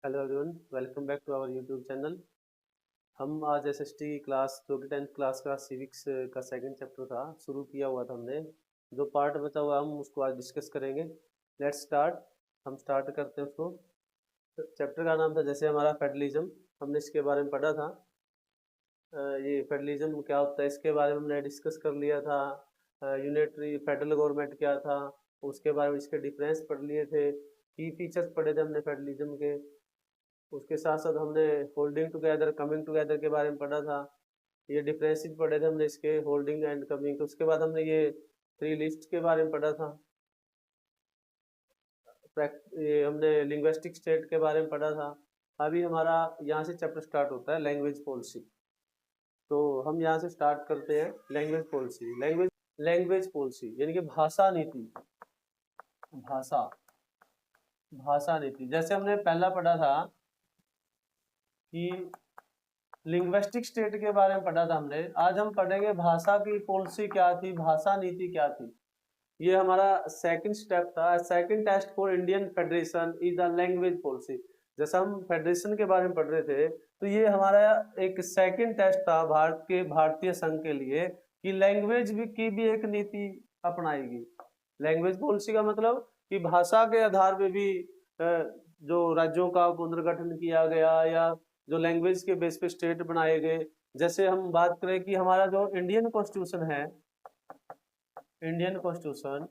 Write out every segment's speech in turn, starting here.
Hello everyone, welcome back to our YouTube channel. हम आज SST की क्लास जो कि 10th क्लास का सिविक्स का सेकंड चैप्टर था शुरू किया हुआ था हमने। जो पार्ट बचा हुआ हम उसको आज डिस्कस करेंगे। Let's start. हम स्टार्ट करते हैं उसको। चैप्टर का नाम था जैसे हमारा फेडरलिज्म। हमने इसके बारे में पढ़ा था। ये फेडरलिज्म क्या होता है इसके बारे में हमने डिस्कस कर लिया था। यूनिटरी फेडरल गवर्नमेंट क्या था उसके बारे में इसके डिफरेंस पढ़ लिए थे। की फीचर्स पढ़े थे हमने फेडरलिज्म के। उसके साथ साथ हमने होल्डिंग टुगेदर कमिंग टुगेदर के बारे में पढ़ा था। ये डिफरेंसेस पढ़े थे हमने इसके होल्डिंग एंड कमिंग के। उसके बाद हमने ये थ्री लिस्ट के बारे में पढ़ा था। ये हमने लिंग्विस्टिक स्टेट के बारे में पढ़ा था। अभी हमारा यहाँ से चैप्टर स्टार्ट होता है लैंग्वेज पॉलिसी। तो हम यहाँ से स्टार्ट करते हैं लैंग्वेज पॉलिसी। लैंग्वेज पॉलिसी यानी कि भाषा नीति। भाषा भाषा नीति जैसे हमने पहला पढ़ा था कि लिंग्विस्टिक स्टेट के बारे में पढ़ा था हमने। आज हम पढ़ेंगे भाषा की पॉलिसी क्या थी, भाषा नीति क्या थी। ये हमारा सेकंड स्टेप था। Second test for Indian federation is the language policy. जैसा हम फेडरेशन के बारे में पढ़ रहे थे तो ये हमारा एक सेकंड टेस्ट था भारत के भारतीय संघ के लिए कि लैंग्वेज की भी एक नीति अपनाएगी। लैंग्वेज पॉलिसी का मतलब कि भाषा के आधार पे भी जो राज्यों का पुनर्गठन किया गया या जो लैंग्वेज के बेस पे स्टेट बनाए गए। जैसे हम बात करें कि हमारा जो इंडियन कॉन्स्टिट्यूशन है, इंडियन कॉन्स्टिट्यूशन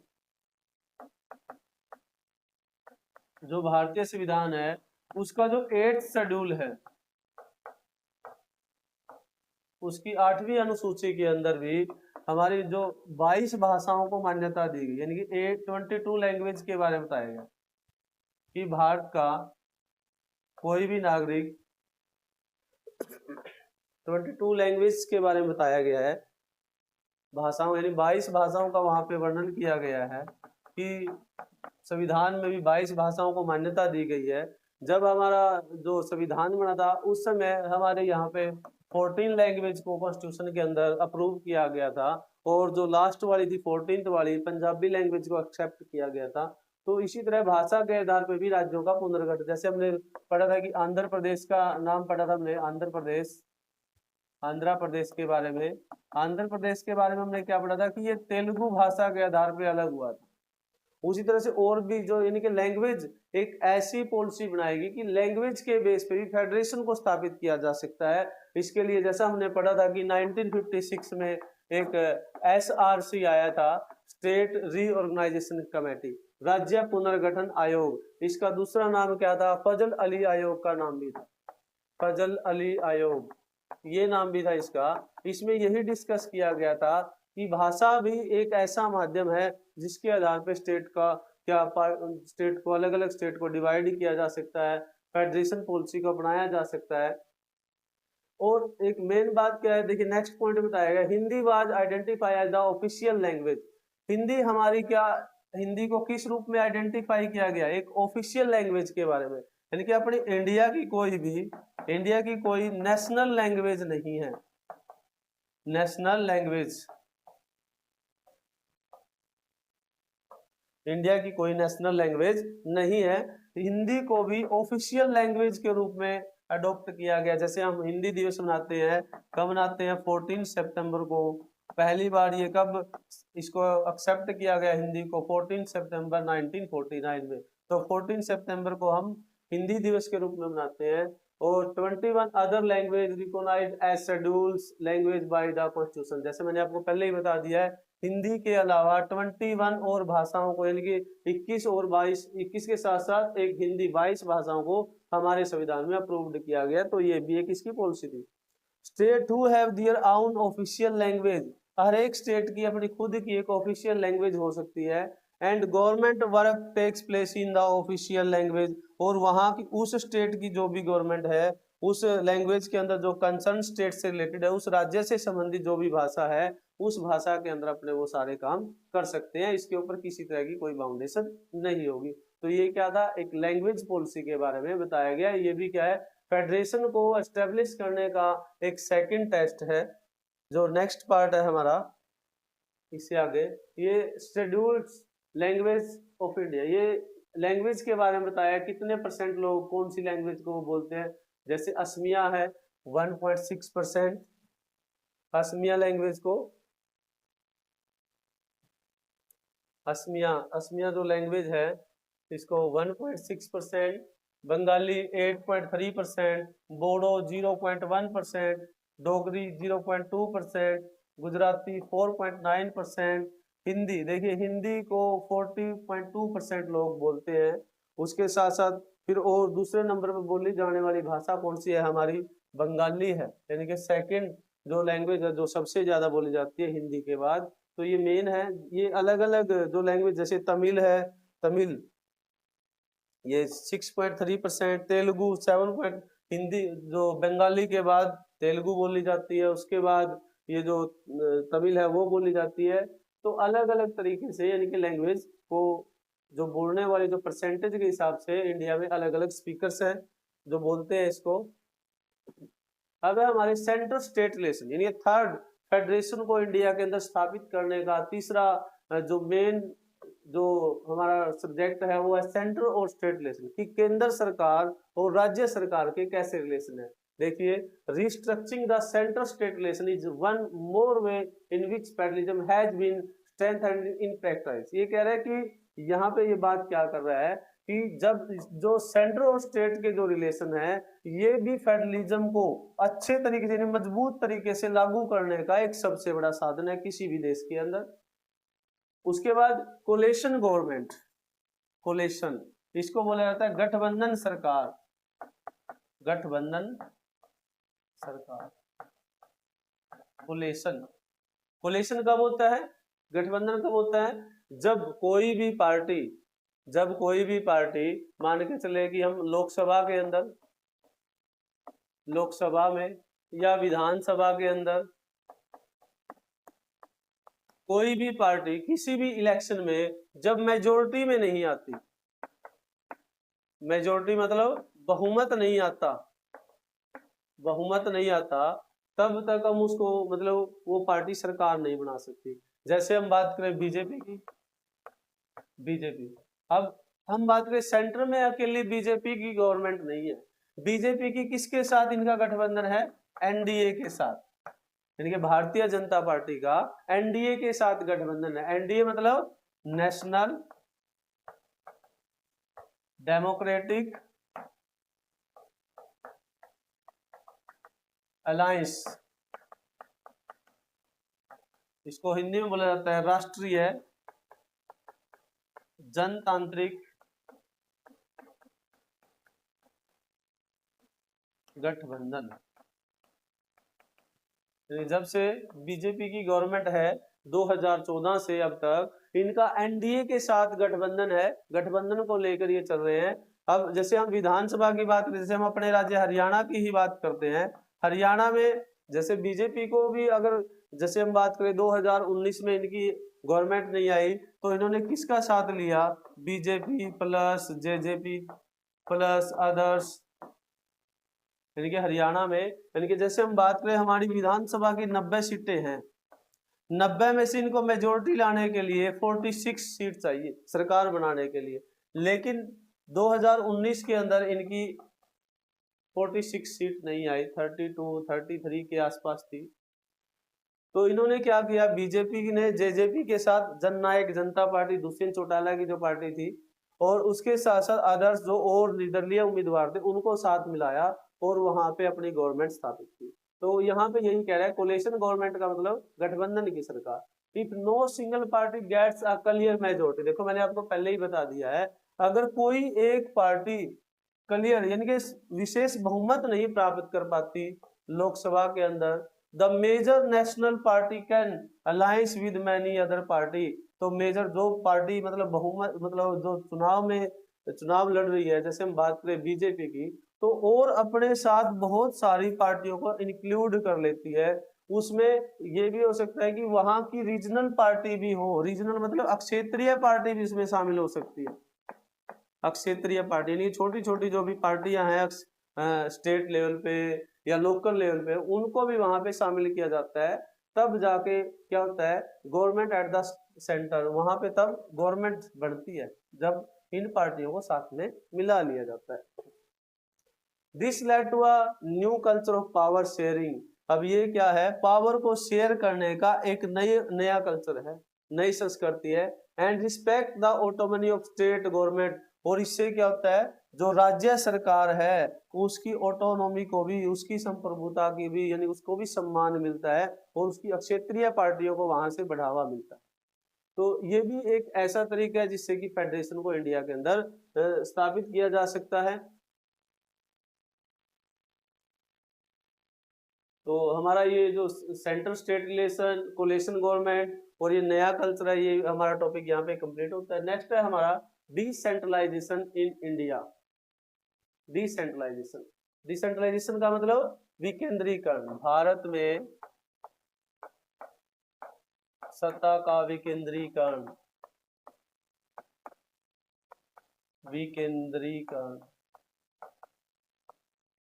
जो भारतीय संविधान है उसका जो 8th शेड्यूल है उसकी 8वीं अनुसूची के अंदर भी हमारी जो 22 भाषाओं को मान्यता दी गई, यानी कि 22 लैंग्वेज के बारे में बताया गया कि भारत का कोई भी नागरिक 22 लैंग्वेज के बारे में बताया गया है। भाषाओं यानी 22 भाषाओं का वहां पे वर्णन किया गया है कि संविधान में भी 22 भाषाओं को मान्यता दी गई है। जब हमारा जो संविधान बना था उस समय हमारे यहाँ पे 14 लैंग्वेज को कॉन्स्टिट्यूशन के अंदर अप्रूव किया गया था और जो लास्ट वाली थी 14th वाली पंजाबी लैंग्वेज को एक्सेप्ट किया गया था। तो इसी तरह भाषा के आधार पर भी राज्यों का पुनर्गठन, जैसे हमने पढ़ा था कि आंध्र प्रदेश का नाम पढ़ा था हमने। आंध्र प्रदेश के बारे में, आंध्र प्रदेश के बारे में हमने क्या पढ़ा था कि ये तेलुगु भाषा के आधार पर अलग हुआ था। उसी तरह से और भी जो यानी कि लैंग्वेज एक ऐसी पॉलिसी बनाएगी कि लैंग्वेज के बेस पे भी फेडरेशन को स्थापित किया जा सकता है। इसके लिए जैसा हमने पढ़ा था कि 1956 में एक SRC आया था, स्टेट रीऑर्गेनाइजेशन कमेटी, राज्य पुनर्गठन आयोग। इसका दूसरा नाम क्या था, फजल अली आयोग का नाम भी था, फजल अली आयोग ये नाम भी था इसका। इसमें यही डिस्कस किया गया था कि भाषा भी एक ऐसा माध्यम है जिसके आधार पर स्टेट का स्टेट को अलग अलग स्टेट को डिवाइड किया जा सकता है, फेडरेशन पॉलिसी को अपनाया जा सकता है। और एक मेन बात क्या है, देखिए नेक्स्ट पॉइंट बताया गया, Hindi was identified as the official language. Hindi हमारी क्या, हिंदी को किस रूप में आइडेंटिफाई किया गया, एक ऑफिशियल लैंग्वेज के बारे में। यानी कि अपनी इंडिया की कोई नेशनल लैंग्वेज नहीं है, नेशनल लैंग्वेज, इंडिया की कोई नेशनल लैंग्वेज नहीं है। हिंदी को भी ऑफिशियल लैंग्वेज के रूप में अडॉप्ट किया गया। जैसे हम हिंदी दिवस मनाते हैं, कब मनाते हैं, 14 सितंबर को। पहली बार ये कब इसको एक्सेप्ट किया गया हिंदी को, 14 सितंबर 1949 में। तो 14 सितंबर को हम हिंदी दिवस के रूप में मनाते हैं। और 21 other language recognised as schedules language by the constitution. जैसे मैंने आपको पहले ही बता दिया है, हिंदी के अलावा 21 और भाषाओं को, यानी कि 21 और 22, 21 के साथ साथ एक हिंदी, 22 भाषाओं को हमारे संविधान में अप्रूव्ड किया गया। तो ये भी एक इसकी पॉलिसी थी। State who have their own official language, हर एक स्टेट की अपनी खुद की एक ऑफिशियल लैंग्वेज हो सकती है। And government work takes place in the official language, और वहां की उस स्टेट की जो भी गवर्नमेंट है उस लैंग्वेज के अंदर जो कंसर्न स्टेट से रिलेटेड है, उस राज्य से संबंधित जो भी भाषा है उस भाषा के अंदर अपने वो सारे काम कर सकते हैं। इसके ऊपर किसी तरह की कोई बाउंडेशन नहीं होगी। तो ये क्या था, एक लैंग्वेज पॉलिसी के बारे में बताया गया। ये भी क्या है, फेडरेशन को एस्टेब्लिश करने का एक सेकंड टेस्ट है। जो नेक्स्ट पार्ट है हमारा इससे आगे, ये शेड्यूल्ड लैंग्वेज ऑफ इंडिया, ये लैंग्वेज के बारे में बताया, कितने % लोग कौन सी लैंग्वेज को बोलते हैं। जैसे असमिया है 1.6%, असमिया लैंग्वेज को, असमिया जो लैंग्वेज है इसको 1.6%, बंगाली 8.3%, बोडो 0.1%, डोगरी 0.2%, गुजराती 4.9%, हिंदी देखिए हिंदी को 40.2% लोग बोलते हैं। उसके साथ साथ फिर और दूसरे नंबर पर बोली जाने वाली भाषा कौन सी है, हमारी बंगाली है, यानी कि सेकंड जो लैंग्वेज है जो सबसे ज्यादा बोली जाती है हिंदी के बाद। तो ये मेन है। ये अलग अलग जो लैंग्वेज, जैसे तमिल है, तमिल ये 6.3%, तेलुगु 7, हिंदी जो बंगाली के बाद तेलुगु बोली जाती है, उसके बाद ये जो तमिल है वो बोली जाती है। तो अलग अलग तरीके से यानी कि लैंग्वेज को जो बोलने वाले जो परसेंटेज के हिसाब से इंडिया में अलग अलग स्पीकर्स हैं जो बोलते हैं इसको। अब है हमारे सेंट्रल स्टेट रिलेशन, यानी थर्ड फेडरेशन को इंडिया के अंदर स्थापित करने का तीसरा जो मेन जो हमारा सब्जेक्ट है वो है सेंट्रल और स्टेट रिलेशन, कि केंद्र सरकार और राज्य सरकार के कैसे रिलेशन है। देखिए, restructuring the central state relation is one more way in which federalism has been strengthened in practice. ये कह रहा है कि यहाँ पे ये बात क्या कर रहा है कि जब जो सेंट्रल और स्टेट के जो रिलेशन है ये भी फेडरलिज्म को अच्छे तरीके से मजबूत तरीके से लागू करने का एक सबसे बड़ा साधन है किसी भी देश के अंदर। उसके बाद कोलेशन गवर्नमेंट, कोलेशन इसको बोला जाता है गठबंधन सरकार, गठबंधन सरकार। कोलेशन, कोलेशन कब होता है, गठबंधन कब होता है, जब कोई भी पार्टी मान के चले कि हम लोकसभा के अंदर, लोकसभा में या विधानसभा के अंदर कोई भी पार्टी किसी भी इलेक्शन में जब मेजोरिटी में नहीं आती, मेजोरिटी मतलब बहुमत नहीं आता, बहुमत नहीं आता, तब तक हम उसको मतलब वो पार्टी सरकार नहीं बना सकती। जैसे हम बात करें बीजेपी की, बीजेपी, अब हम बात करें सेंटर में अकेली बीजेपी की गवर्नमेंट नहीं है, बीजेपी की किसके साथ इनका गठबंधन है, एनडीए के साथ, यानी कि भारतीय जनता पार्टी का एनडीए के साथ गठबंधन है। एनडीए मतलब नेशनल डेमोक्रेटिक अलायंस, इसको हिंदी में बोला जाता है राष्ट्रीय जनतांत्रिक गठबंधन। जब से बीजेपी की गवर्नमेंट है 2014 से अब तक इनका एनडीए के साथ गठबंधन है, गठबंधन को लेकर ये चल रहे हैं। अब जैसे हम विधानसभा की बात करें, जैसे हम अपने राज्य हरियाणा की ही बात करते हैं, हरियाणा में जैसे बीजेपी को भी अगर जैसे हम बात करें 2019 में इनकी गवर्नमेंट नहीं आई तो इन्होंने किसका साथ लिया, BJP plus JJP plus others, यानी कि हरियाणा में, यानी कि जैसे हम बात करें हमारी विधानसभा की 90 सीटें हैं, 90 में से इनको मेजोरिटी लाने के लिए 46 सीट चाहिए सरकार बनाने के लिए, लेकिन 2019 के अंदर इनकी 46 सीट नहीं आई, 32 33 के आसपास थी। तो इन्होंने क्या किया, बीजेपी ने जेजेपी के साथ जननायक जनता पार्टी दुष्यंत चौटाला की जो पार्टी थी और उसके साथ साथ आदर्श जो और निर्दलीय उम्मीदवार थे उनको साथ मिलाया और वहां पे अपनी गवर्नमेंट स्थापित की। तो यहाँ पे यही कह रहा है कोलेशन गवर्नमेंट का मतलब गठबंधन की सरकार। If no single party gets a clear majority, देखो मैंने आपको पहले ही बता दिया है, अगर कोई एक पार्टी क्लियर यानी कि विशेष बहुमत नहीं प्राप्त कर पाती लोकसभा के अंदर, the major national party can alliance with many other party, तो मेजर जो पार्टी मतलब बहुमत मतलब जो चुनाव लड़ रही है, जैसे हम बात करें बीजेपी की, तो और अपने साथ बहुत सारी पार्टियों को इंक्लूड कर लेती है। उसमें ये भी हो सकता है कि वहां की रीजनल पार्टी भी हो, रीजनल मतलब अक्षेत्रीय पार्टी भी इसमें शामिल हो सकती है, अक्षेत्रीय पार्टी यानी छोटी छोटी जो भी पार्टियां हैं स्टेट लेवल पे या लोकल लेवल पे उनको भी वहां पे शामिल किया जाता है। तब जाके क्या होता है, गवर्नमेंट एट द सेंटर, वहां पे तब गवर्नमेंट बनती है जब इन पार्टियों को साथ में मिला लिया जाता है। This led to a new culture of power sharing. अब ये क्या है, पावर को शेयर करने का एक नया कल्चर है, नई संस्कृति है। And respect the autonomy of state government, और इससे क्या होता है, जो राज्य सरकार है उसकी ऑटोनॉमी को भी, उसकी संप्रभुता की भी, यानी उसको भी सम्मान मिलता है, और उसकी क्षेत्रीय पार्टियों को वहां से बढ़ावा मिलता है। तो ये भी एक ऐसा तरीका है जिससे कि फेडरेशन को इंडिया के अंदर स्थापित किया जा सकता है। तो हमारा ये जो central state relation, coalition government और ये नया कल्चर है, ये हमारा टॉपिक यहाँ पे कंप्लीट होता है। नेक्स्ट है हमारा decentralisation in India. Decentralisation, decentralisation का मतलब विकेंद्रीकरण। भारत में सत्ता का विकेंद्रीकरण, विकेंद्रीकरण,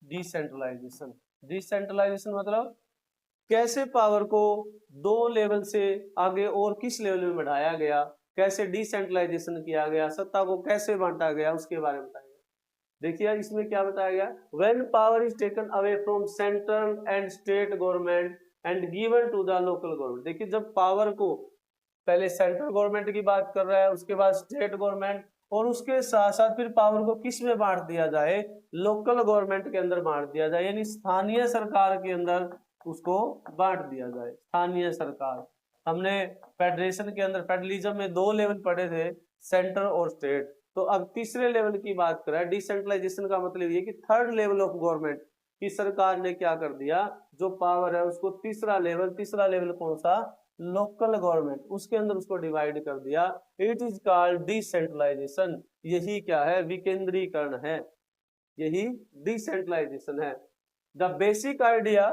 डिसेंट्रलाइजेशन। डिसेंट्रलाइजेशन मतलब कैसे पावर को दो लेवल से आगे और किस लेवल में बढ़ाया गया, कैसे डिसेंट्रलाइजेशन किया गया, सत्ता को कैसे बांटा गया, उसके बारे में बताया गया। देखिए इसमें क्या बताया गया, when power is taken away from central and state government and given to the local government. देखिए जब पावर को, पहले सेंट्रल गवर्नमेंट की बात कर रहा है, उसके बाद स्टेट गवर्नमेंट, और उसके साथ साथ फिर पावर को किस में बांट दिया जाए, लोकल गवर्नमेंट के अंदर बांट दिया जाए, यानी स्थानीय सरकार के अंदर उसको बांट दिया जाए। स्थानीय सरकार, हमने फेडरेशन के अंदर, फेडरलिज्म में दो लेवल पढ़े थे, सेंटर और स्टेट। तो अब तीसरे लेवल की बात करें, डिसेंट्रलाइजेशन का मतलब ये कि थर्ड लेवल ऑफ गवर्नमेंट की सरकार ने क्या कर दिया, जो पावर है उसको तीसरा लेवल कौन सा, लोकल गवर्नमेंट, उसके अंदर उसको डिवाइड कर दिया। It is called decentralisation. यही क्या है, विकेंद्रीकरण है, यही डिसेंट्रलाइजेशन है। The basic idea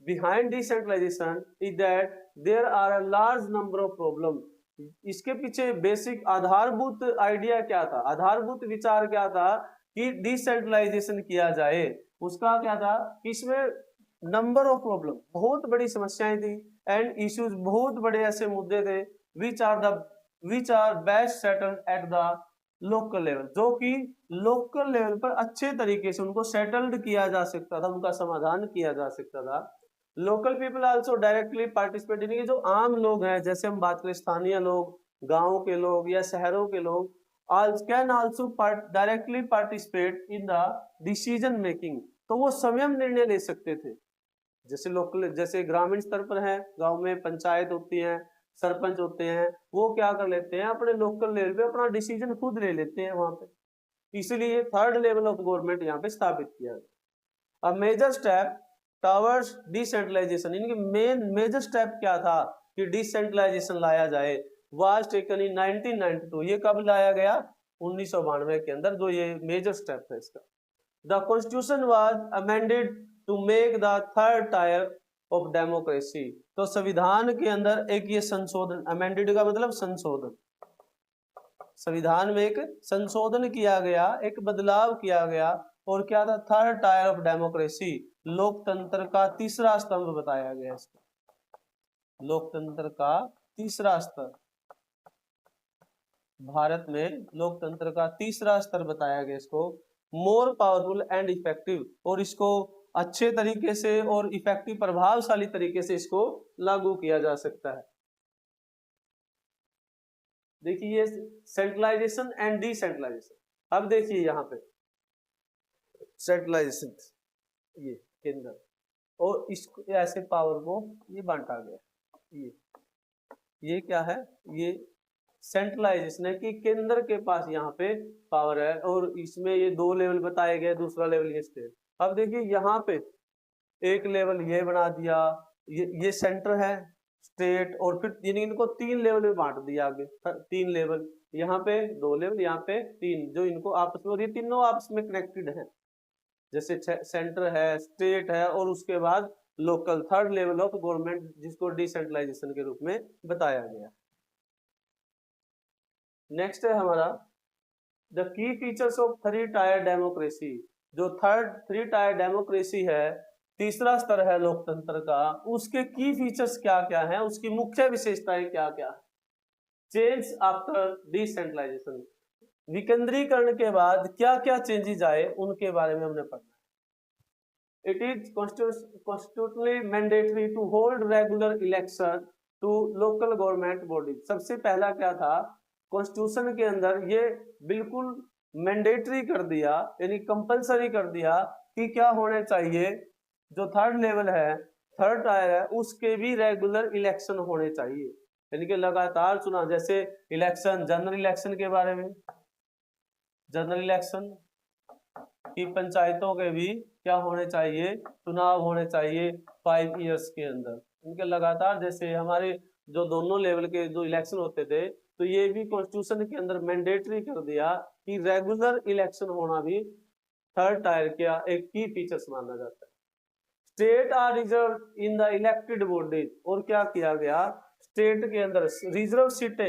behind decentralization is that there are a large number of problems। इसके पीछे बेसिक आधारभूत आइडिया क्या था, आधारभूत विचार क्या था कि डिसेंट्रलाइजेशन किया जाए, उसका क्या था, इसमें नंबर ऑफ प्रॉब्लम, बहुत बड़ी समस्याएं थी, एंड इश्यूज, बहुत बड़े ऐसे मुद्दे थे, which are best settled at the local level, जो कि लोकल लेवल पर अच्छे तरीके से उनको सेटल्ड किया जा सकता था, उनका समाधान किया जा सकता था। Local people also directly participate, यानी कि जो आम लोग हैं, जैसे हम बात करें स्थानीय लोग, गांव के लोग या शहरों के लोग, can also directly participate in the decision making. तो वो स्वयं निर्णय ले सकते थे, जैसे लोकल, जैसे ग्रामीण स्तर पर है, गांव में पंचायत होती है, सरपंच होते हैं, वो क्या कर लेते हैं, अपने लोकल लेवल पे अपना डिसीजन खुद ले लेते हैं वहां पे। इसलिए थर्ड लेवल ऑफ गवर्नमेंट यहाँ पे स्थापित किया गया। अब मेजर स्टेप टॉवर्ड्स डिसेंट्रलाइजेशन, इनके मेजर स्टेप क्या था कि डिसेंट्रलाइजेशन लाया जाए, वाज टेकन इन 1992। ये कब लाया गया, 1992 के अंदर, जो ये मेजर स्टेप है इसका। The constitution was amended to make the third tier of democracy. तो संविधान के अंदर एक ये संशोधन, अमेंडेड का मतलब संशोधन, संविधान में एक संशोधन किया गया, एक बदलाव किया गया, और क्या था, थर्ड टायर ऑफ डेमोक्रेसी, लोकतंत्र का तीसरा स्तंभ बताया गया इसको, लोकतंत्र का तीसरा स्तर, भारत में लोकतंत्र का तीसरा स्तर बताया गया इसको, मोर पावरफुल एंड इफेक्टिव, और इसको अच्छे तरीके से और इफेक्टिव, प्रभावशाली तरीके से इसको लागू किया जा सकता है। देखिए सेंट्रलाइजेशन एंड डिसेंट्रलाइजेशन। अब देखिए यहाँ पे सेंट्रलाइजेशन, ये केंद्र, और इसको ऐसे पावर को ये बांटा गया, ये क्या है, ये सेंट्रलाइजेशन है कि केंद्र के पास यहाँ पे पावर है, और इसमें ये दो लेवल बताए गए, दूसरा लेवल ये स्टेट। अब देखिए यहाँ पे एक लेवल ये बना दिया, ये सेंटर है, स्टेट, और फिर इनको तीन लेवल में बांट दिया आगे, तीन लेवल, यहाँ पे दो लेवल, यहाँ पे तीन, जो इनको आपस में, और ये तीनों आपस में कनेक्टेड है, जैसे सेंटर है, स्टेट है, और उसके बाद local, third level of government, जिसको डिसेंट्रलाइजेशन के रूप में बताया गया। नेक्स्ट है हमारा the key features of three tier democracy. जो थ्री टायर डेमोक्रेसी है, तीसरा स्तर है लोकतंत्र का, उसके की फीचर्स क्या क्या हैं, उसकी मुख्य विशेषताएं क्या क्या है। चेंज आफ्टर डिसेंट्रलाइजेशन, विकेंद्रीकरण के बाद क्या क्या चेंजेस आए उनके बारे में हमने पढ़ना है। It is constitutionally mandatory to hold regular election to local government body. सबसे पहला क्या था, कॉन्स्टिट्यूशन के अंदर ये बिल्कुल मैंडेटरी कर दिया, यानी कंपलसरी कर दिया कि क्या होने चाहिए, जो थर्ड लेवल है, थर्ड टायर है, उसके भी रेगुलर इलेक्शन होने चाहिए, यानी कि लगातार चुनाव। जैसे इलेक्शन, जनरल इलेक्शन के बारे में, जनरल इलेक्शन की पंचायतों के भी क्या होने चाहिए, चुनाव होने चाहिए 5 ईयर्स के अंदर, इनके लगातार। जैसे हमारे जो दोनों लेवल के जो इलेक्शन होते थे, तो ये भी कॉन्स्टिट्यूशन के अंदर मैंडेटरी कर दिया कि रेगुलर इलेक्शन होना भी थर्ड टायर का एक की फीचर्स माना जाता है। State are reserve in the elected bodies, और क्या किया गया, स्टेट के अंदर रिजर्व सीट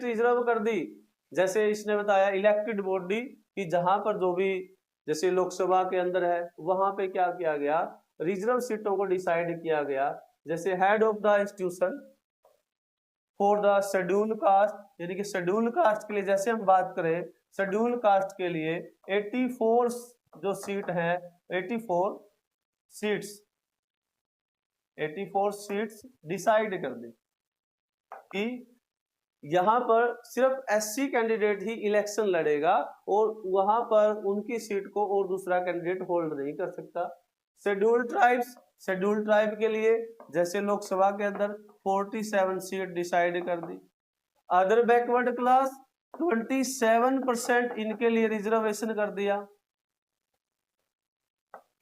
रिजर्व कर दी। जैसे इसने बताया इलेक्टेड बॉडी कि जहां पर जो भी, जैसे लोकसभा के अंदर है, वहां पे क्या किया गया, रिजर्व सीटों को डिसाइड किया गया। जैसे head of the institution for the schedule caste, यानी कि शेड्यूल कास्ट के लिए, जैसे हम बात करें शेड्यूल कास्ट के लिए 84 जो सीट है, 84 सीट्स डिसाइड कर दी कि यहां पर सिर्फ एससी कैंडिडेट ही इलेक्शन लड़ेगा और वहां पर उनकी सीट को और दूसरा कैंडिडेट होल्ड नहीं कर सकता। शेड्यूल ट्राइब के लिए जैसे लोकसभा के अंदर 47 सीट डिसाइड कर दी। अदर बैकवर्ड क्लास 27% इनके लिए रिजर्वेशन कर दिया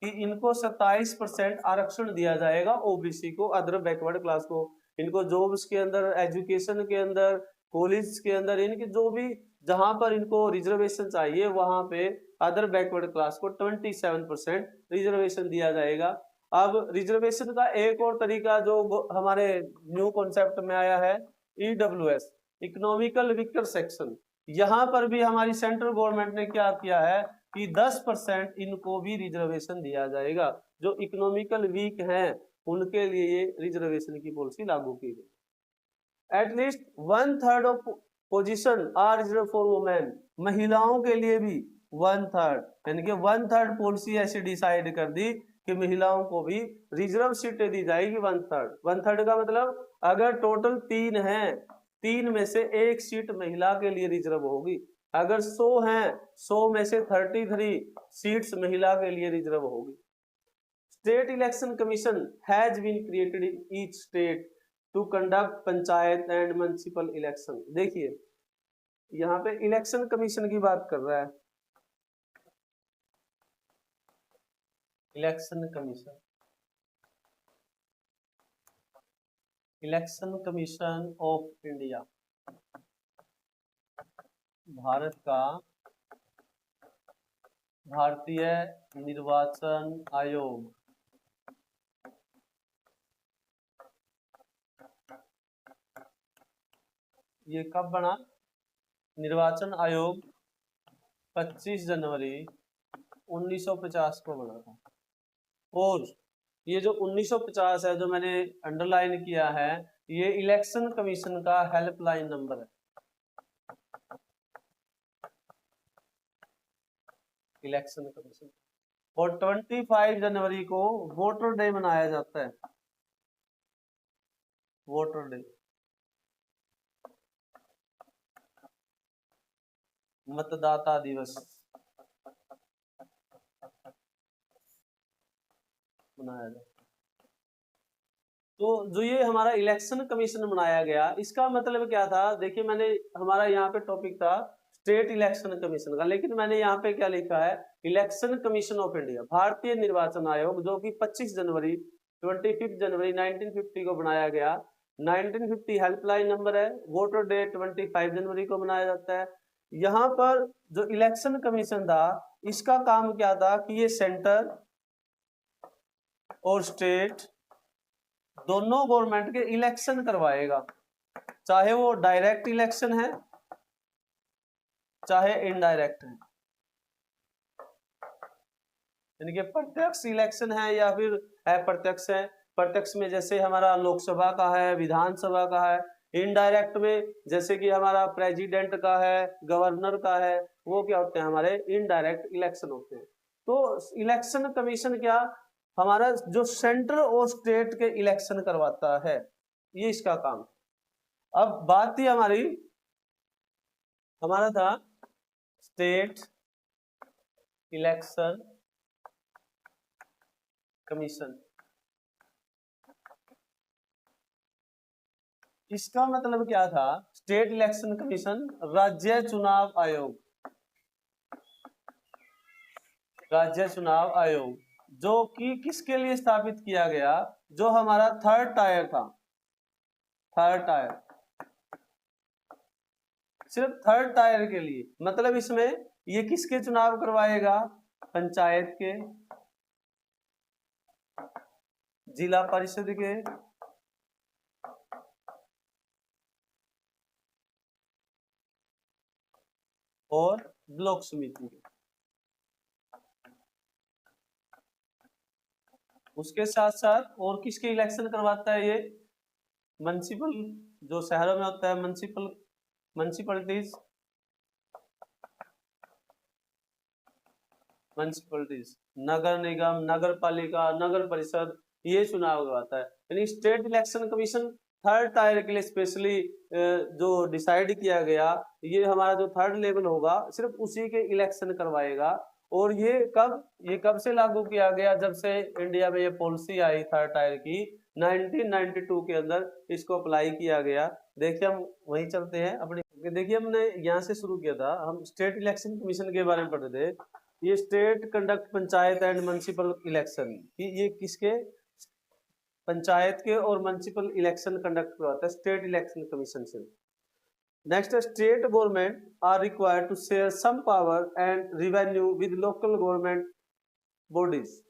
कि इनको 27% आरक्षण दिया जाएगा, ओबीसी को, अदर बैकवर्ड क्लास को। इनको जॉब्स के अंदर, एजुकेशन के अंदर, कॉलेज के अंदर, इनके जो भी जहां पर इनको रिजर्वेशन चाहिए, वहां पे अदर बैकवर्ड क्लास को 27% रिजर्वेशन दिया जाएगा। अब रिजर्वेशन का एक और तरीका जो हमारे न्यू कॉन्सेप्ट में आया है, ईडब्ल्यूएस, इकोनॉमिकल वीकर सेक्शन। यहाँ पर भी हमारी सेंट्रल गवर्नमेंट ने क्या किया है कि 10% इनको भी रिजर्वेशन दिया जाएगा। जो इकोनॉमिकल वीक हैं उनके लिए ये रिजर्वेशन की पॉलिसी लागू की गई। At least 1/3 of position are reserve for women, महिलाओं के लिए भी 1/3, यानी कि 1/3 पॉलिसी ऐसी डिसाइड कर दी कि महिलाओं को भी रिजर्व सीटें दी जाएगी 1/3। 1/3 का मतलब अगर टोटल 3 हैं, 3 में से 1 सीट महिला के लिए रिजर्व होगी। अगर 100 हैं, 100 में से 33 सीट्स महिला के लिए रिजर्व होगी। State election commission has been created in each state to conduct panchayat and municipal election. देखिए यहाँ पे इलेक्शन कमीशन की बात कर रहा है, election commission of India, Bharat का भारतीय निर्वाचन आयोग। ये कब बना, निर्वाचन आयोग 25 जनवरी 1950 को बना था। और ये जो 1950 है, जो मैंने अंडरलाइन किया है, ये इलेक्शन कमीशन का हेल्पलाइन नंबर है, इलेक्शन कमीशन। और 25 जनवरी को वोटर डे मनाया जाता है, वोटर डे, मतदाता दिवस मनाया जाता है। तो जो ये हमारा इलेक्शन कमीशन बनाया गया, इसका मतलब क्या था, देखिए मैंने, हमारा यहाँ पे टॉपिक था स्टेट इलेक्शन कमीशन का, लेकिन मैंने यहाँ पे क्या लिखा है, इलेक्शन कमीशन ऑफ इंडिया, भारतीय निर्वाचन आयोग, जो कि 25 जनवरी 1950 को बनाया गया। 1950 हेल्पलाइन नंबर है, वोटर डे 25 जनवरी को मनाया जाता है। यहाँ पर जो इलेक्शन कमीशन था, इसका काम क्या था कि ये सेंटर और स्टेट दोनों गवर्नमेंट के इलेक्शन करवाएगा, चाहे वो डायरेक्ट इलेक्शन है चाहे इनडायरेक्ट है, यानी कि प्रत्यक्ष इलेक्शन है या फिर अप्रत्यक्ष है। प्रत्यक्ष में जैसे हमारा लोकसभा का है, विधानसभा का है, इनडायरेक्ट में जैसे कि हमारा प्रेसिडेंट का है, गवर्नर का है, वो क्या होते हैं हमारे इनडायरेक्ट इलेक्शन होते हैं। तो इलेक्शन कमीशन क्या हमारा जो सेंट्रल और स्टेट के इलेक्शन करवाता है, ये इसका काम। अब बात थी हमारा था स्टेट इलेक्शन कमीशन। इसका मतलब क्या था, स्टेट इलेक्शन कमीशन राज्य चुनाव आयोग, राज्य चुनाव आयोग जो कि किसके लिए स्थापित किया गया, जो हमारा थर्ड टायर था, थर्ड टायर, सिर्फ थर्ड टायर के लिए। मतलब इसमें ये किसके चुनाव करवाएगा, पंचायत के, जिला परिषद के, और ब्लॉक समिति के। उसके साथ साथ और किसके इलेक्शन करवाता है ये, म्युनिसिपल, जो शहरों में होता है म्युनिसिपलिटीज, म्युनिसिपलिटीज, नगर निगम, नगर पालिका, नगर परिषद, ये चुनाव करवाता है। यानी state election commission third tier के लिए स्पेशली जो डिसाइड किया गया, ये हमारा जो थर्ड लेवल होगा सिर्फ उसी के इलेक्शन करवाएगा। और ये कब से लागू किया गया, जब से इंडिया में ये पॉलिसी आई थर्ड टायर की 1992 के अंदर इसको अप्लाई किया गया। देखिए हम वहीं चलते हैं अपने, देखिए हमने यहाँ से शुरू किया था, हम स्टेट इलेक्शन कमीशन के बारे में पढ़ रहे थे। ये state conduct panchayat and municipal election, ये किसके, पंचायत के और म्युनिसिपल इलेक्शन कंडक्ट करवाता है स्टेट इलेक्शन कमीशन से। Next, state government are required to share some power and revenue with local government bodies.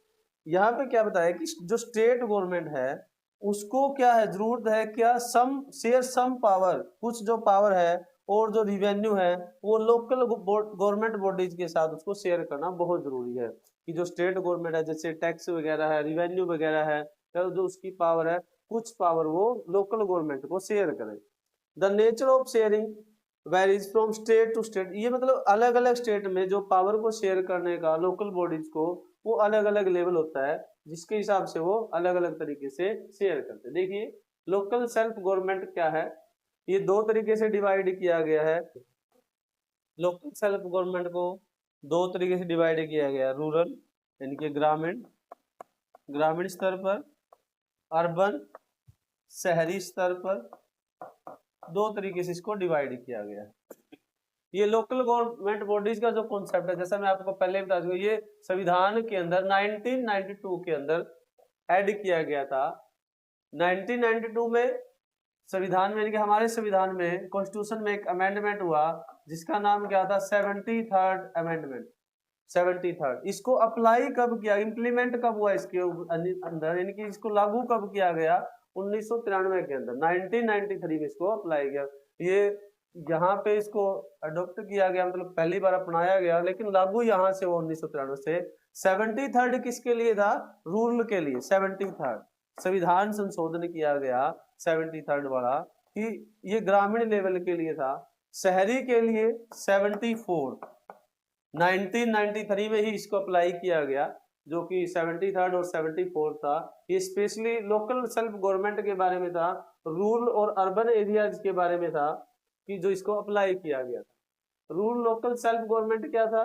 यहाँ पे क्या बताया कि जो स्टेट गवर्नमेंट है उसको क्या है, जरूरत है क्या, सम पावर, कुछ जो पावर है और जो रिवेन्यू है वो लोकल गवर्नमेंट बॉडीज के साथ उसको शेयर करना बहुत जरूरी है। कि जो स्टेट गवर्नमेंट है जैसे टैक्स वगैरह है, रिवेन्यू वगैरह है, तो जो उसकी पावर है कुछ पावर वो लोकल गवर्नमेंट को शेयर करे। The nature of sharing varies from state to state, ये मतलब अलग अलग स्टेट में जो पावर को शेयर करने का लोकल बॉडीज को वो अलग अलग लेवल होता है, जिसके हिसाब से वो अलग अलग तरीके से शेयर करते हैं। देखिए लोकल सेल्फ गवर्नमेंट क्या है, ये दो तरीके से डिवाइड किया गया है। लोकल सेल्फ गवर्नमेंट को दो तरीके से डिवाइड किया गया, रूरल यानी कि ग्रामीण स्तर पर, अर्बन शहरी स्तर पर, दो तरीके से इसको डिवाइड किया गया है। ये लोकल गवर्नमेंट बॉडीज का जो कॉन्सेप्ट है, जैसा मैं आपको पहले बता दूं, ये संविधान के अंदर 1992 के अंदर ऐड किया गया था। 1992 में संविधान में, कि हमारे संविधान में, कॉन्स्टिट्यूशन में एक अमेंडमेंट हुआ जिसका नाम क्या था, 73rd अमेंडमेंट, 73rd। इसको अप्लाई कब किया, इंप्लीमेंट कब हुआ इसके अंदर, यानी कि इसको लागू कब किया गया, 1993 के अंदर, 1993 में इसको अप्लाई किया। ये यहाँ पे इसको अडॉप्ट किया गया, मतलब पहली बार अपनाया गया, लेकिन लागू यहाँ से वो 1993 से। 73rd किसके लिए था, रूरल के लिए। 73rd संविधान संशोधन किया गया 73rd वाला, कि ये ग्रामीण लेवल के लिए था। शहरी के लिए 74, 1993 में ही इसको अप्लाई किया गया, जो कि 73rd और 74 था। ये स्पेशली लोकल सेल्फ गवर्नमेंट के बारे में था, रूरल और अर्बन एरियाज के बारे में था, कि जो इसको अप्लाई किया गया था। रूरल लोकल सेल्फ गवर्नमेंट क्या था,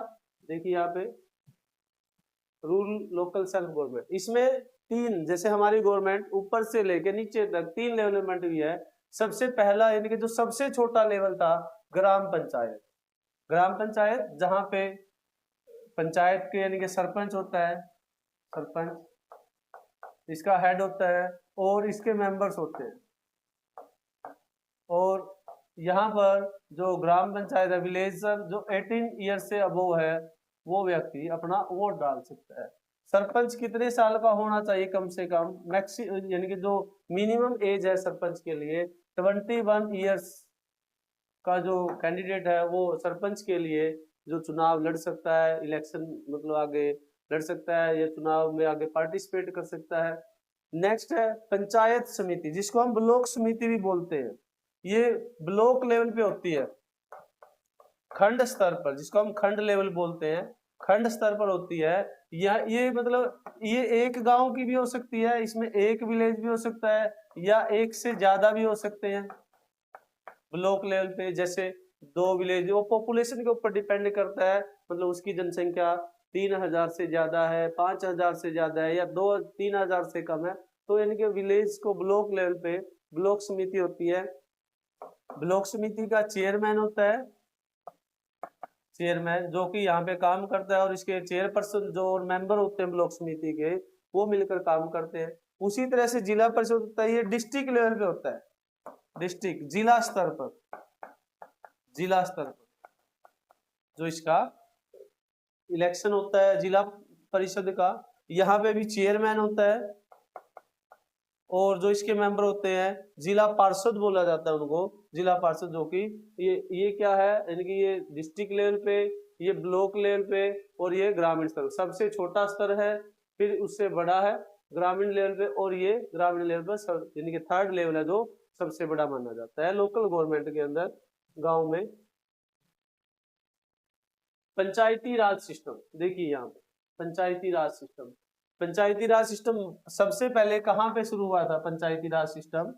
देखिए यहाँ पे रूरल लोकल सेल्फ गवर्नमेंट, इसमें तीन, जैसे हमारी गवर्नमेंट ऊपर से लेके नीचे तक 3 लेवलमेंट भी है। सबसे पहला यानी कि जो सबसे छोटा लेवल था, ग्राम पंचायत। ग्राम पंचायत जहाँ पे पंचायत के यानी कि सरपंच होता है, सरपंच इसका हेड होता है और इसके मेंबर्स होते हैं। और यहाँ पर जो ग्राम पंचायत है, विलेजर जो 18 ईयर से अबोव है वो व्यक्ति अपना वोट डाल सकता है। सरपंच कितने साल का होना चाहिए, कम से कम मैक्सिमम, यानी कि जो मिनिमम एज है सरपंच के लिए 21 ईयर्स का जो कैंडिडेट है वो सरपंच के लिए जो चुनाव लड़ सकता है, इलेक्शन मतलब आगे लड़ सकता है या चुनाव में आगे पार्टिसिपेट कर सकता है। नेक्स्ट है पंचायत समिति, जिसको हम ब्लॉक समिति भी बोलते हैं। ये ब्लॉक लेवल पे होती है, खंड स्तर पर, जिसको हम खंड लेवल बोलते हैं, खंड स्तर पर होती है। या ये मतलब ये एक गांव की भी हो सकती है, इसमें एक विलेज भी हो सकता है, या एक से ज्यादा भी हो सकते हैं ब्लॉक लेवल पे। जैसे 2 विलेज, वो पॉपुलेशन के ऊपर डिपेंड करता है, मतलब उसकी जनसंख्या 3000 से ज्यादा है, 5000 से ज्यादा है, या 2-3000 से कम है, तो यानी कि विलेज को ब्लॉक लेवल पे ब्लॉक समिति होती है। ब्लॉक समिति का चेयरमैन होता है, चेयरमैन जो कि यहाँ पे काम करता है, और इसके चेयरपर्सन जो मेंबर होते हैं ब्लॉक समिति के, वो मिलकर काम करते हैं। उसी तरह से जिला परिषद होता है, ये डिस्ट्रिक्ट लेवल पे होता है, डिस्ट्रिक्ट जिला स्तर पर, जिला स्तर पर जो इसका इलेक्शन होता है जिला परिषद का, यहाँ पे भी चेयरमैन होता है, और जो इसके मेंबर होते हैं जिला पार्षद बोला जाता है उनको, जिला पार्षद, जो कि ये क्या है, यानी कि ये डिस्ट्रिक्ट लेवल पे, ये ब्लॉक लेवल पे, और ये ग्रामीण स्तर, सबसे छोटा स्तर है, फिर उससे बड़ा है ग्रामीण लेवल पे, और ये ग्रामीण लेवल पर यानी कि थर्ड लेवल है जो सबसे बड़ा माना जाता है लोकल गवर्नमेंट के अंदर गांव में। पंचायती राज सिस्टम, देखिए यहाँ पे पंचायती राज सिस्टम, पंचायती राज सिस्टम सबसे पहले कहां पे शुरू हुआ था? पंचायती राज सिस्टम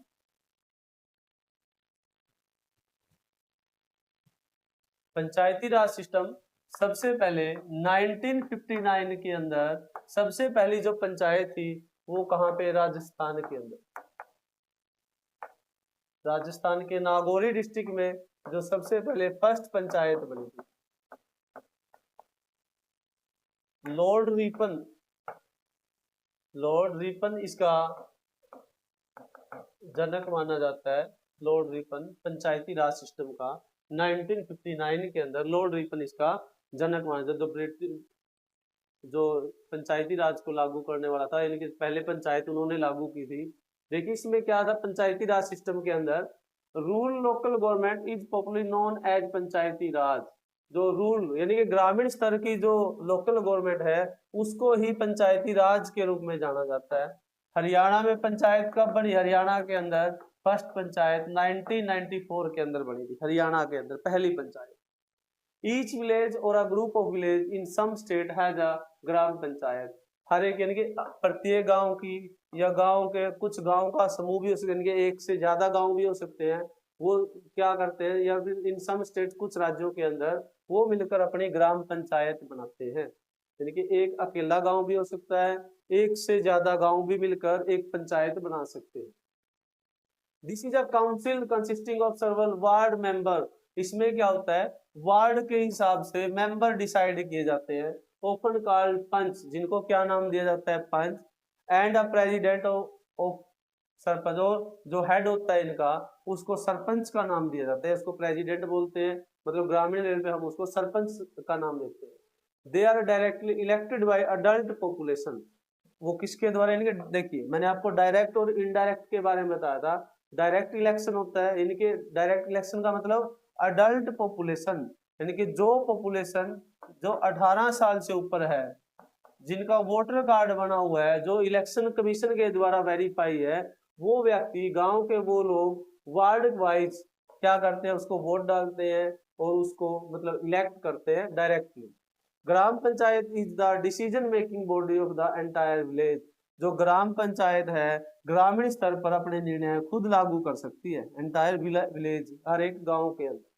पंचायती राज सिस्टम सबसे पहले 1959 के अंदर सबसे पहली जो पंचायत थी वो कहां पे? राजस्थान के अंदर, राजस्थान के नागौरी डिस्ट्रिक्ट में जो सबसे पहले फर्स्ट पंचायत बनी थी। लॉर्ड रिपन, लॉर्ड रिपन इसका जनक माना जाता है। लॉर्ड रिपन पंचायती राज सिस्टम का 1959 के अंदर लॉर्ड रिपन इसका जनक माना जाता है, जो पंचायती राज को लागू करने वाला था, यानी कि पहले पंचायत उन्होंने लागू की थी। देखिए इसमें क्या था, पंचायती राज सिस्टम के अंदर rural local government is popularly known as Panchayati Raj, जो रूल यानी कि ग्रामीण स्तर की जो लोकल गवर्नमेंट है उसको ही पंचायती राज के रूप में जाना जाता है। हरियाणा में पंचायत कब बनी? हरियाणा के अंदर फर्स्ट पंचायत 1994 के अंदर बनी थी, हरियाणा के अंदर पहली panchayat. Each village or a group of village in some state has a gram panchayat, हर एक यानी कि प्रत्येक गांव की या गांव के कुछ गांव का समूह भी हो सकते हैं, एक से ज्यादा गांव भी हो सकते हैं, वो क्या करते हैं, या फिर इन सम स्टेट कुछ राज्यों के अंदर वो मिलकर अपनी ग्राम पंचायत बनाते हैं, यानी कि एक अकेला गांव भी हो सकता है, एक से ज्यादा गांव भी मिलकर एक पंचायत बना सकते हैं। This is a council consisting of several ward member, इसमें क्या होता है, वार्ड के हिसाब से मेंबर डिसाइड किए जाते हैं, ओपन कॉल्ड पंच, जिनको क्या नाम दिया जाता है? Panch, and a president of sarpanch, और जो हेड होता है इनका उसको सरपंच का नाम दिया जाता है, इसको प्रेसिडेंट बोलते हैं, मतलब ग्रामीण लेवल पे हम उसको सरपंच का नाम देते हैं। They are directly elected by adult population, वो किसके द्वारा? यानी कि देखिए मैंने आपको डायरेक्ट और इनडायरेक्ट के बारे में बताया था। डायरेक्ट इलेक्शन होता है, यानी कि डायरेक्ट इलेक्शन का मतलब अडल्ट पॉपुलेशन, यानी कि जो पॉपुलेशन जो 18 साल से ऊपर है, जिनका वोटर कार्ड बना हुआ है, जो इलेक्शन कमीशन के द्वारा वेरीफाई है, वो व्यक्ति गांव के वो लोग वार्ड वाइज क्या करते हैं, उसको वोट डालते हैं और उसको मतलब इलेक्ट करते हैं directly. Gram panchayat is the decision making body of the entire village, जो ग्राम पंचायत है ग्रामीण स्तर पर अपने निर्णय खुद लागू कर सकती है, एंटायर विलेज, हर एक गांव के अंदर।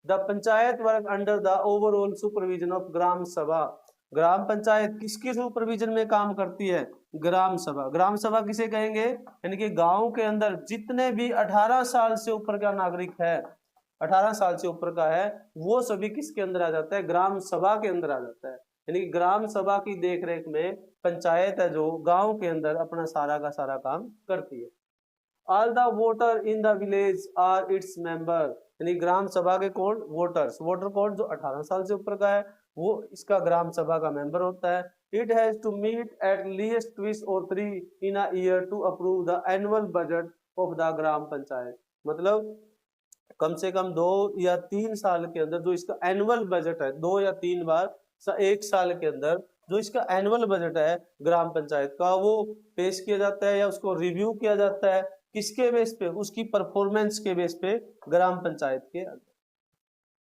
The panchayat work under the overall supervision of gram sabha, gram panchayat किसके सुपरविजन में काम करती है? ग्राम सभा। ग्राम सभा किसे कहेंगे? यानी कि गांव के अंदर जितने भी 18 साल से ऊपर का नागरिक है, 18 साल से ऊपर का है, वो सभी किसके अंदर आ जाता है? ग्राम सभा के अंदर आ जाता है, यानी कि ग्राम सभा की देखरेख में पंचायत है जो गांव के अंदर अपना सारा का सारा काम करती है। All the voter in the village are its member, यानी ग्राम सभा के कौन? वोटर्स, वोटर कौन? जो 18 साल से ऊपर का है वो इसका ग्राम सभा का मेंबर होता है। It has to meet at least twice or 3 in a year to approve the annual budget of the gram panchayat, मतलब कम से कम 2 या 3 साल के अंदर जो इसका एनुअल बजट है, 2 या 3 बार एक साल के अंदर जो इसका एनुअल बजट है ग्राम पंचायत का वो पेश किया जाता है या उसको रिव्यू किया जाता है, किसके बेस पे? उसकी परफॉर्मेंस के बेस पे ग्राम पंचायत के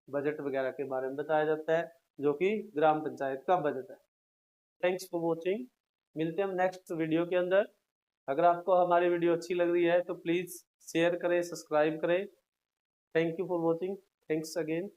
बजट वगैरह के बारे में बताया जाता है, जो कि ग्राम पंचायत का बजट है। थैंक्स फॉर वॉचिंग, मिलते हैं हम नेक्स्ट वीडियो के अंदर। अगर आपको हमारी वीडियो अच्छी लग रही है तो प्लीज शेयर करें, सब्सक्राइब करें। Thank you for watching, thanks again.